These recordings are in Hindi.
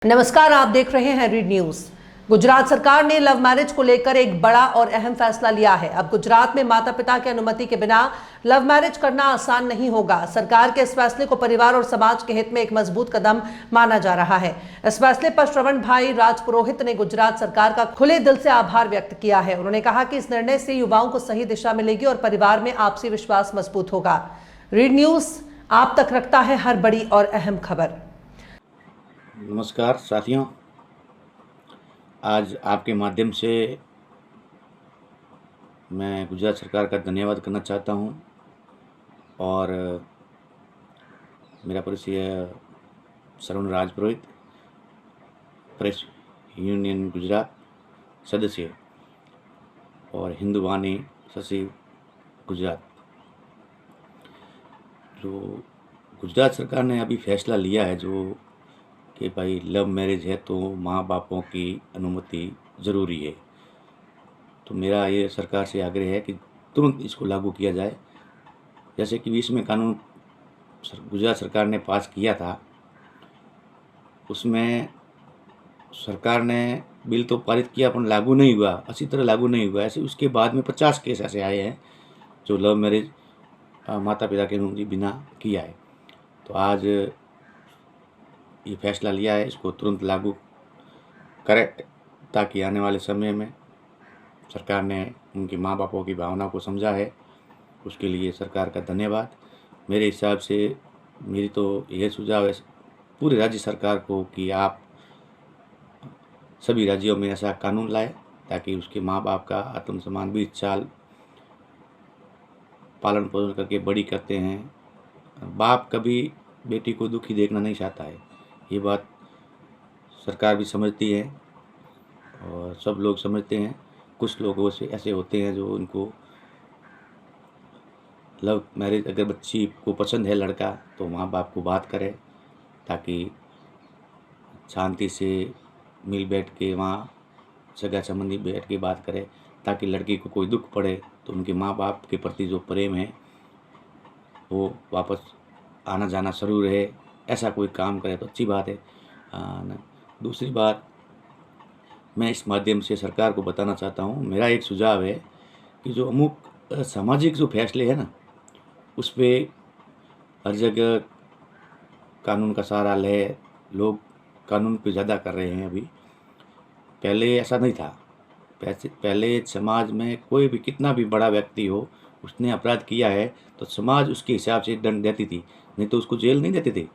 नमस्कार, आप देख रहे हैं रीड न्यूज। गुजरात सरकार ने लव मैरिज को लेकर एक बड़ा और अहम फैसला लिया है। अब गुजरात में माता पिता की अनुमति के बिना लव मैरिज करना आसान नहीं होगा। सरकार के इस फैसले को परिवार और समाज के हित में एक मजबूत कदम माना जा रहा है। इस फैसले पर श्रवण भाई राजपुरोहित ने गुजरात सरकार का खुले दिल से आभार व्यक्त किया है। उन्होंने कहा कि इस निर्णय से युवाओं को सही दिशा मिलेगी और परिवार में आपसी विश्वास मजबूत होगा। रीड न्यूज आप तक रखता है हर बड़ी और अहम खबर। नमस्कार साथियों, आज आपके माध्यम से मैं गुजरात सरकार का धन्यवाद करना चाहता हूं और मेरा परिचय श्रवण राजपुरोहित, प्रेस यूनियन गुजरात सदस्य और हिंदू वाणी सचिव गुजरात। जो गुजरात सरकार ने अभी फैसला लिया है जो कि भाई लव मैरिज है तो माँ बापों की अनुमति ज़रूरी है, तो मेरा ये सरकार से आग्रह है कि तुरंत इसको लागू किया जाए। जैसे कि इसमें कानून गुजरात सरकार ने पास किया था, उसमें सरकार ने बिल तो पारित किया पर लागू नहीं हुआ, अच्छी तरह लागू नहीं हुआ। ऐसे उसके बाद में 50 केस ऐसे आए हैं जो लव मैरिज माता पिता की अनुमति बिना किया है। तो आज ये फैसला लिया है, इसको तुरंत लागू करें ताकि आने वाले समय में सरकार ने उनके माँ बापों की भावना को समझा है। उसके लिए सरकार का धन्यवाद। मेरे हिसाब से मेरी तो यह सुझाव है पूरे राज्य सरकार को कि आप सभी राज्यों में ऐसा कानून लाए ताकि उसके माँ बाप का आत्मसम्मान 20 साल पालन पोषण करके बड़ी करते हैं। बाप कभी बेटी को दुखी देखना नहीं चाहता है, ये बात सरकार भी समझती है और सब लोग समझते हैं। कुछ लोग ऐसे होते हैं जो उनको लव मैरिज, अगर बच्ची को पसंद है लड़का तो माँ बाप को बात करे ताकि शांति से मिल बैठ के वहाँ सगा संबंधी बैठ के बात करे, ताकि लड़की को कोई दुख पड़े तो उनके माँ बाप के प्रति जो प्रेम है वो वापस आना जाना शुरू रहे। ऐसा कोई काम करे तो अच्छी बात है। दूसरी बात, मैं इस माध्यम से सरकार को बताना चाहता हूँ, मेरा एक सुझाव है कि जो अमुक सामाजिक जो फैसले हैं ना, उस पर हर जगह कानून का सहारा ले, लोग कानून पे ज़्यादा कर रहे हैं अभी। पहले ऐसा नहीं था। पहले समाज में कोई भी कितना भी बड़ा व्यक्ति हो, उसने अपराध किया है तो समाज उसके हिसाब से दंड देती थी, नहीं तो उसको जेल नहीं देते थे।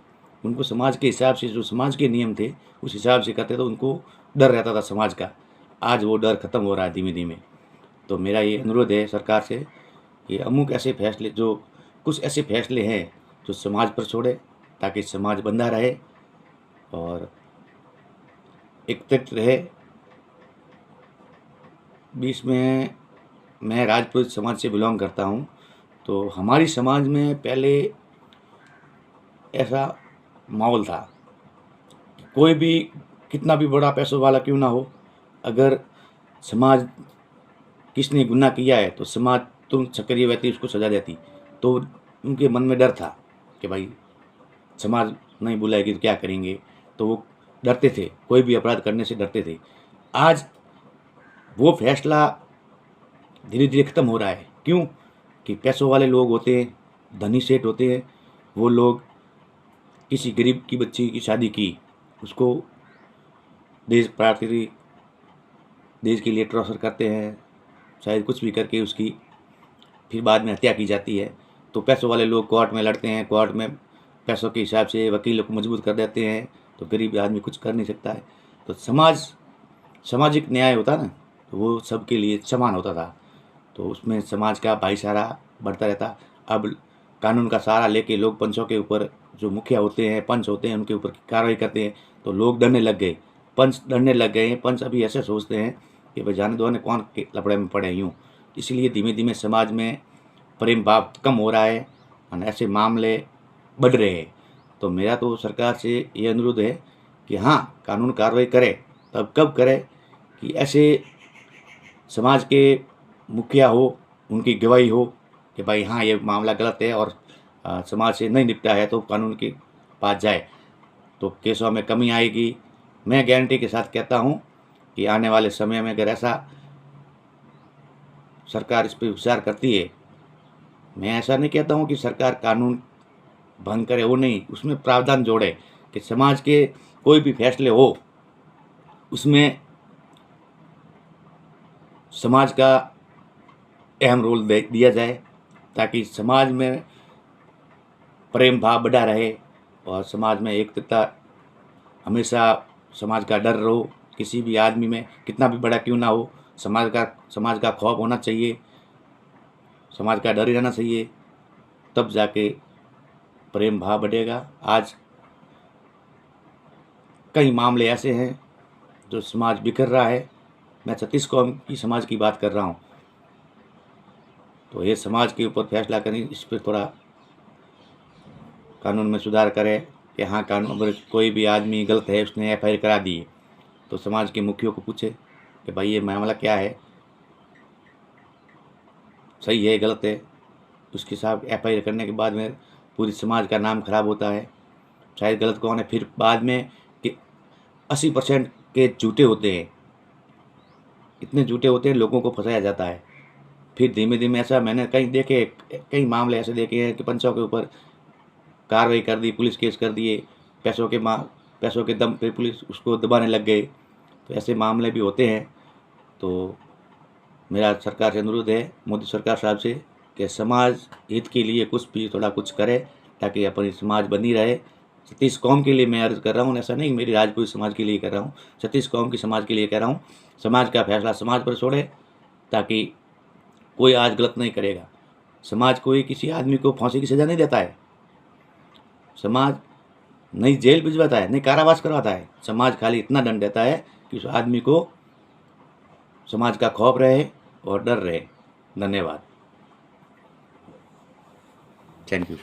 उनको समाज के हिसाब से, जो समाज के नियम थे उस हिसाब से करते, तो उनको डर रहता था समाज का। आज वो डर खत्म हो रहा है धीमे धीमे। तो मेरा ये अनुरोध है सरकार से कि अमुक ऐसे फैसले, जो कुछ ऐसे फैसले हैं जो समाज पर छोड़े ताकि समाज बंधा रहे और एकत्रित रहे। बीच में मैं राजपूत समाज से बिलोंग करता हूँ, तो हमारी समाज में पहले ऐसा माहौल था कि कोई भी कितना भी बड़ा पैसों वाला क्यों ना हो, अगर समाज किसने गुनाह किया है तो समाज तुरंत सक्रिय व्यक्ति उसको सजा देती। तो उनके मन में डर था कि भाई समाज नहीं बुलाएगी तो क्या करेंगे, तो वो डरते थे, कोई भी अपराध करने से डरते थे। आज वो फैसला धीरे धीरे खत्म हो रहा है। क्यों? कि पैसों वाले लोग होते हैं, धनी सेठ होते हैं, वो लोग किसी गरीब की बच्ची की शादी की, उसको देश पार्टी देश के लिए ट्रांसफर करते हैं, शायद कुछ भी करके उसकी फिर बाद में हत्या की जाती है। तो पैसों वाले लोग कोर्ट में लड़ते हैं, कोर्ट में पैसों के हिसाब से वकीलों को मजबूत कर देते हैं, तो गरीब आदमी कुछ कर नहीं सकता है। तो सामाजिक न्याय होता ना, तो वो सबके लिए समान होता था, तो उसमें समाज का भाईचारा बढ़ता रहता। अब कानून का सहारा लेके लोग पंचों के ऊपर, जो मुखिया होते हैं, पंच होते हैं, उनके ऊपर कार्रवाई करते हैं, तो लोग डरने लग गए, पंच डरने लग गए हैं। पंच अभी ऐसे सोचते हैं कि भाई जाने दो, ने कौन के लफड़े में पड़े यूँ। इसलिए धीमे धीमे समाज में प्रेम भाव कम हो रहा है और ऐसे मामले बढ़ रहे हैं। तो मेरा तो सरकार से ये अनुरोध है कि हाँ, कानून कार्रवाई करे, तब कब करे कि ऐसे समाज के मुखिया हो, उनकी गवाही हो कि भाई हाँ ये मामला गलत है और समाज से नहीं निपटा है तो कानून के पास जाए, तो केसों में कमी आएगी मैं गारंटी के साथ कहता हूँ कि आने वाले समय में अगर ऐसा सरकार इस पर विचार करती है, मैं ऐसा नहीं कहता हूँ कि सरकार कानून भंग करे, वो नहीं, उसमें प्रावधान जोड़े कि समाज के कोई भी फैसले हो उसमें समाज का अहम रोल दिया जाए, ताकि समाज में प्रेम भाव बढ़ा रहे और समाज में एकता, हमेशा समाज का डर रहो, किसी भी आदमी में कितना भी बड़ा क्यों ना हो, समाज का खौफ होना चाहिए, समाज का डर ही रहना चाहिए, तब जाके प्रेम भाव बढ़ेगा। आज कई मामले ऐसे हैं जो समाज बिखर रहा है, मैं 36 कौम की समाज की बात कर रहा हूँ, तो ये समाज के ऊपर फैसला करें, इस पर थोड़ा कानून में सुधार करें कि हाँ, कानून अगर कोई भी आदमी गलत है, उसने FIR करा दी तो समाज के मुखियों को पूछे कि भाई ये मामला क्या है, सही है गलत है, उसके साथ FIR करने के बाद में पूरी समाज का नाम खराब होता है, शायद गलत कौन है, फिर बाद में कि 80% के झूठे होते हैं, इतने झूठे होते हैं, लोगों को फंसाया जाता है। फिर धीमे धीमे ऐसा मैंने कई मामले ऐसे देखे हैं कि पंचों के ऊपर कार्रवाई कर दी, पुलिस केस कर दिए, पैसों के दम पे पुलिस उसको दबाने लग गए, तो ऐसे मामले भी होते हैं। तो मेरा सरकार से अनुरोध है, मोदी सरकार साहब से, कि समाज हित के लिए थोड़ा कुछ करे, ताकि अपनी समाज बनी रहे। 36 कौम के लिए मैं अर्ज कर रहा हूँ, ऐसा नहीं मेरी राजपूत समाज के लिए कर रहा हूँ, 36 कौम की समाज के लिए कह रहा हूँ। समाज का फैसला समाज पर छोड़े, ताकि कोई आज गलत नहीं करेगा। समाज कोई किसी आदमी को फांसी की सज़ा नहीं देता है, समाज नहीं जेल भिजवाता है, नहीं कारावास करवाता है, समाज खाली इतना दंड देता है कि उस आदमी को समाज का खौफ रहे और डर रहे। धन्यवाद। Thank you.